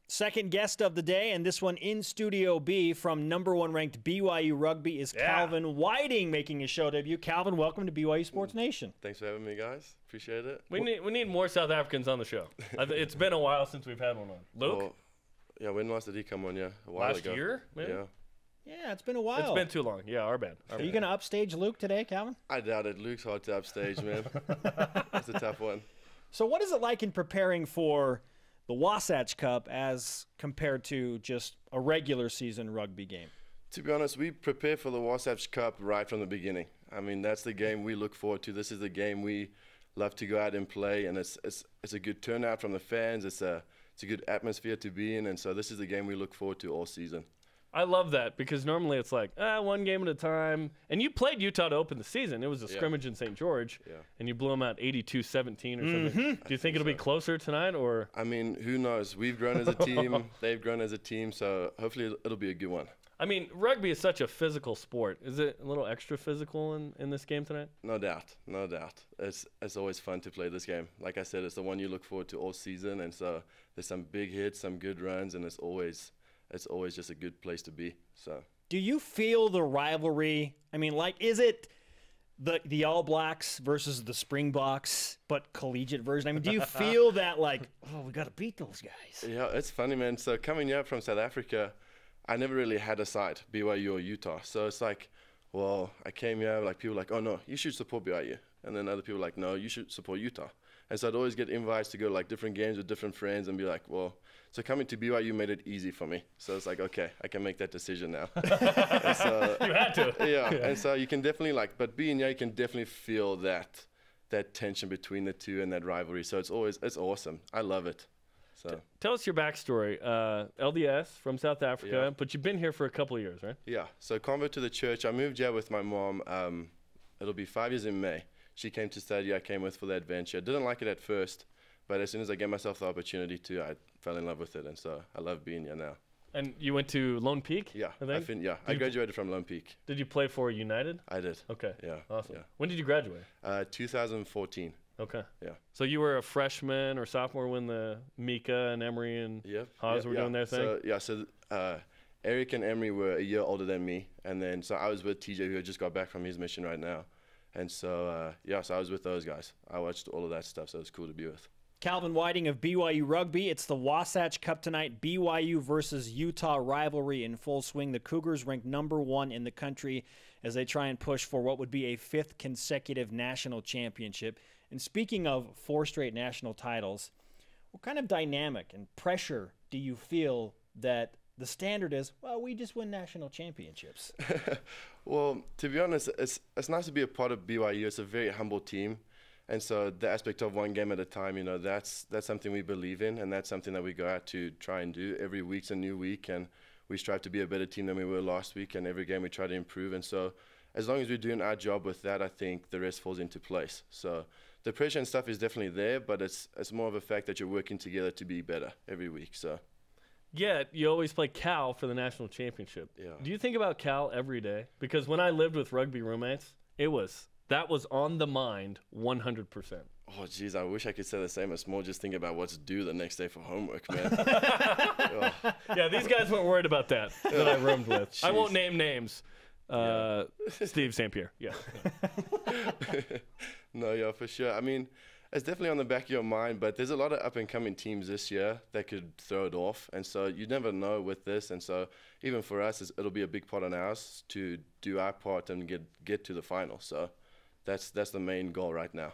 Second guest of the day, and this one in Studio B from #1 ranked BYU Rugby is Calvin Whiting making his show debut. Calvin, welcome to BYU Sports Nation. Thanks for having me, guys. Appreciate it. We need more South Africans on the show. It's been a while since we've had one on. Luke? Well, yeah, when last did he come on? Yeah, a while last ago. year, maybe? Yeah. Yeah, it's been a while. It's been too long. Yeah, our bad. Are you going to upstage Luke today, Calvin? I doubt it. Luke's hard to upstage, man. That's a tough one. So what is it like in preparing for the Wasatch Cup as compared to just a regular season rugby game? To be honest, we prepare for the Wasatch Cup right from the beginning. I mean, that's the game we look forward to. This is the game we love to go out and play, and it's a good turnout from the fans. It's a good atmosphere to be in, and so this is the game we look forward to all season. I love that because normally it's like, one game at a time. And you played Utah to open the season. It was a scrimmage in St. George, and you blew them out 82-17 or something. Do you think it'll be closer tonight? Or I mean, who knows? We've grown as a team. They've grown as a team, so hopefully it'll be a good one. I mean, rugby is such a physical sport. Is it a little extra physical in this game tonight? No doubt, no doubt. It's always fun to play this game. Like I said, it's the one you look forward to all season, and so there's some big hits, some good runs, and it's always just a good place to be. So, do you feel the rivalry? I mean, like, is it the All Blacks versus the Springboks, but collegiate version? I mean, do you feel that, like, oh, we got to beat those guys? Yeah, it's funny, man. So coming up from South Africa, I never really had a side, BYU or Utah. So it's like, well, I came here, like, people were like, oh, no, you should support BYU. And then other people were like, no, you should support Utah. And so I'd always get invites to go to, like, different games with different friends and be like, well, so coming to BYU made it easy for me. So it's like, okay, I can make that decision now. And so, you had to. Yeah, and so you can definitely, like, but being here, you can definitely feel that tension between the two and that rivalry. So it's awesome. I love it. So tell us your backstory. LDS from South Africa, but you've been here for a couple of years, right? Yeah. So convert to the church. I moved here with my mom. It'll be 5 years in May. She came to study. I came with for the adventure. Didn't like it at first, but as soon as I gave myself the opportunity to, I fell in love with it, and so I love being here now. And you went to Lone Peak? Yeah, I think? I graduated from Lone Peak. Did you play for United? I did. Okay. Yeah. Awesome. Yeah. When did you graduate? 2014. Okay. Yeah. So you were a freshman or sophomore when the Mika and Emery and Haas were doing their thing? So Eric and Emery were a year older than me, and then so I was with TJ, who had just got back from his mission right now. And so, so I was with those guys. I watched all of that stuff, so it was cool to be with. Calvin Whiting of BYU Rugby. It's the Wasatch Cup tonight. BYU versus Utah rivalry in full swing. The Cougars ranked #1 in the country as they try and push for what would be a 5th consecutive national championship. And speaking of 4 straight national titles, what kind of dynamic and pressure do you feel that the standard is, well, we just win national championships? Well, to be honest, it's nice to be a part of BYU. It's a very humble team. And so the aspect of one game at a time, that's something we believe in, and that's something that we go out to try and do. Every week's a new week, and we strive to be a better team than we were last week, and every game we try to improve. And so as long as we're doing our job with that, I think the rest falls into place. So the pressure and stuff is definitely there, but it's more of a fact that you're working together to be better every week. So. Yeah, you always play Cal for the national championship. Yeah. Do you think about Cal every day? Because when I lived with rugby roommates, that was on the mind 100%. Oh, geez, I wish I could say the same. It's more just thinking about what to do the next day for homework, man. Yeah, these guys weren't worried about that I roomed with. Jeez. I won't name names. Steve St. Pierre, yeah. No, yeah, for sure. I mean, it's definitely on the back of your mind, but there's a lot of up-and-coming teams this year that could throw it off, and so you never know with this, and so even for us, it'll be a big part on ours to do our part and get to the final. So that's the main goal right now.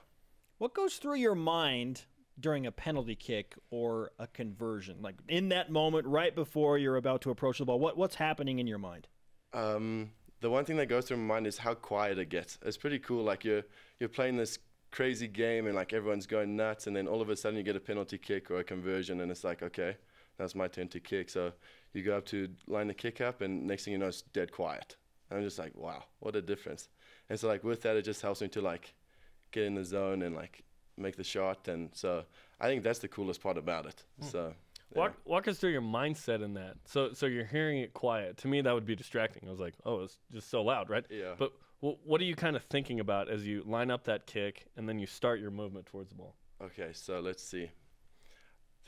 What goes through your mind during a penalty kick or a conversion? Like in that moment, right before you're about to approach the ball, what's happening in your mind? The one thing that goes through my mind is how quiet it gets. It's pretty cool. Like you're playing this crazy game and like everyone's going nuts, and then all of a sudden you get a penalty kick or a conversion, and it's like, okay, that's my turn to kick. So you go up to line the kick up, and next thing you know, it's dead quiet. And I'm just like, wow, what a difference. And so like with that, it just helps me to like get in the zone and like make the shot. And so I think that's the coolest part about it. So yeah. Walk us through your mindset in that. So you're hearing it quiet. To me, that would be distracting. I was like, oh, it's just so loud, right? Yeah. But what are you kind of thinking about as you line up that kick and then you start your movement towards the ball? Okay, so let's see.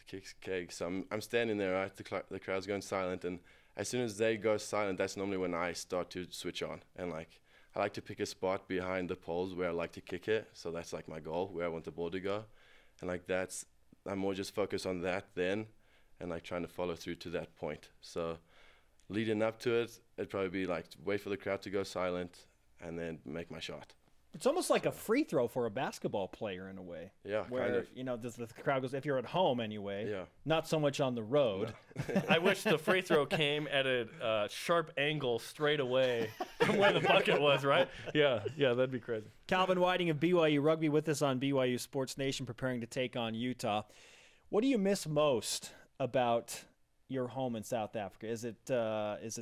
kicks cake. So I'm standing there, right? The crowd's going silent, and as soon as they go silent, that's normally when I start to switch on. And like, I like to pick a spot behind the poles where I like to kick it. So that's like my goal, where I want the ball to go. And like I'm more just focused on that then, and like trying to follow through to that point. So leading up to it, it'd probably be like wait for the crowd to go silent and then make my shot. It's almost like a free throw for a basketball player in a way. Yeah, where, kind of. You know, the crowd goes, if you're at home anyway, yeah. Not so much on the road. No. I wish the free throw came at a sharp angle straight away from where the bucket was, right? Yeah, that'd be crazy. Calvin Whiting of BYU Rugby with us on BYU Sports Nation, preparing to take on Utah. What do you miss most about your home in South Africa? Is it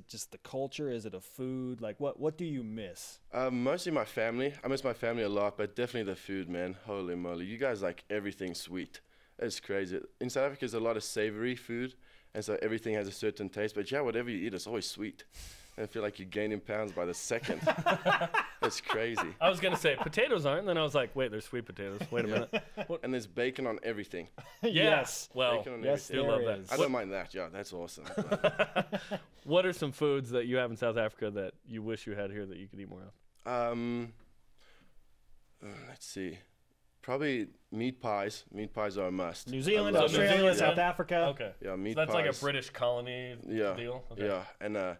just the culture? Is it a food? Like what do you miss? Mostly my family. I miss my family a lot, but definitely the food, man. Holy moly, you guys like everything sweet. It's crazy. In South Africa, there's a lot of savory food, and so everything has a certain taste. But yeah, whatever you eat, it's always sweet. And I feel like you're gaining pounds by the second. It's crazy. I was gonna say potatoes aren't, and then I was like, wait, there's sweet potatoes. Wait a minute. And there's bacon on everything. Yes. Well, Bacon on yes, everything. do love that. is. I don't mind that. Yeah, that's awesome. What are some foods that you have in South Africa that you wish you had here that you could eat more of? Let's see. Probably meat pies. Meat pies are a must. New Zealand, I love Australia, New Zealand, South yeah. Africa. Okay. Yeah, meat So that's pies. like a British colony deal? Okay. Yeah, and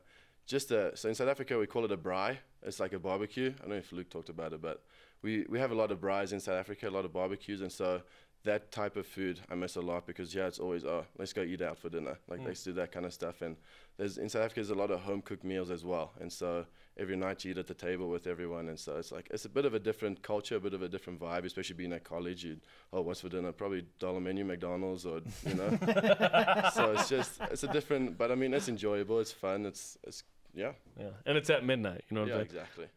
so in South Africa we call it a braai. It's like a barbecue. I don't know if Luke talked about it, but we have a lot of braais in South Africa, a lot of barbecues, and so that type of food I miss a lot because it's always let's go eat out for dinner. Like let's do that kind of stuff. And in South Africa there's a lot of home cooked meals as well, and so every night you eat at the table with everyone, and so it's a bit of a different culture, a bit of a different vibe, especially being at college. What's for dinner? Probably dollar menu, McDonald's, or So it's a different, but I mean it's enjoyable, it's fun, it's yeah, and it's at midnight. You know what I'm saying? Exactly.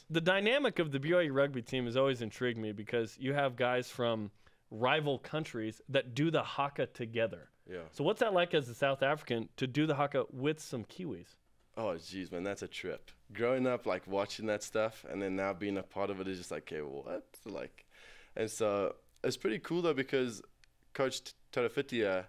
The dynamic of the BYU rugby team has always intrigued me because you have guys from rival countries that do the haka together. Yeah. So what's that like as a South African to do the haka with some Kiwis? Oh, geez, man, that's a trip. Growing up, like, watching that stuff, and then now being a part of it is just like, okay, what? Like, and so it's pretty cool, though, because Coach Tarafitia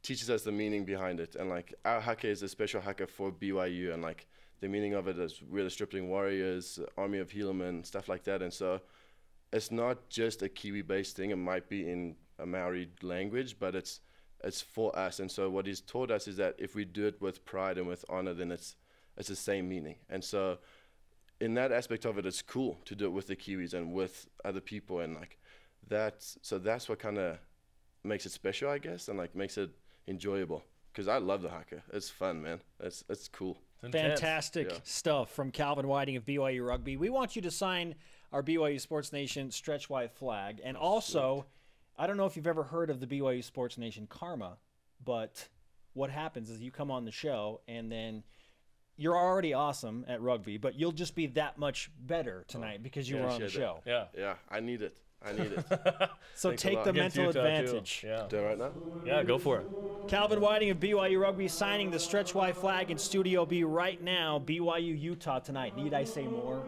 teaches us the meaning behind it. And, like, our haka is a special haka for BYU, and, like, the meaning of it is we're the Stripling Warriors, Army of Helaman, stuff like that. And so it's not just a Kiwi-based thing. It might be in a Maori language, but it's for us. And so what he's taught us is that if we do it with pride and with honor, then it's the same meaning. And so in that aspect of it, it's cool to do it with the Kiwis and with other people, and like that's what kind of makes it special, I guess, and like makes it enjoyable, because I love the haka. It's fun, man. It's cool. Fantastic stuff from Calvin Whiting of BYU Rugby. We want you to sign our BYU Sports Nation stretch white flag, and also I don't know if you've ever heard of the BYU Sports Nation karma, but what happens is you come on the show and then you're already awesome at rugby, but you'll just be that much better tonight because you were on the show. Yeah, I need it. So take the mental advantage. Yeah. Do it right now? Yeah, go for it. Calvin Whiting of BYU Rugby signing the stretch white flag in Studio B right now. BYU Utah tonight. Need I say more?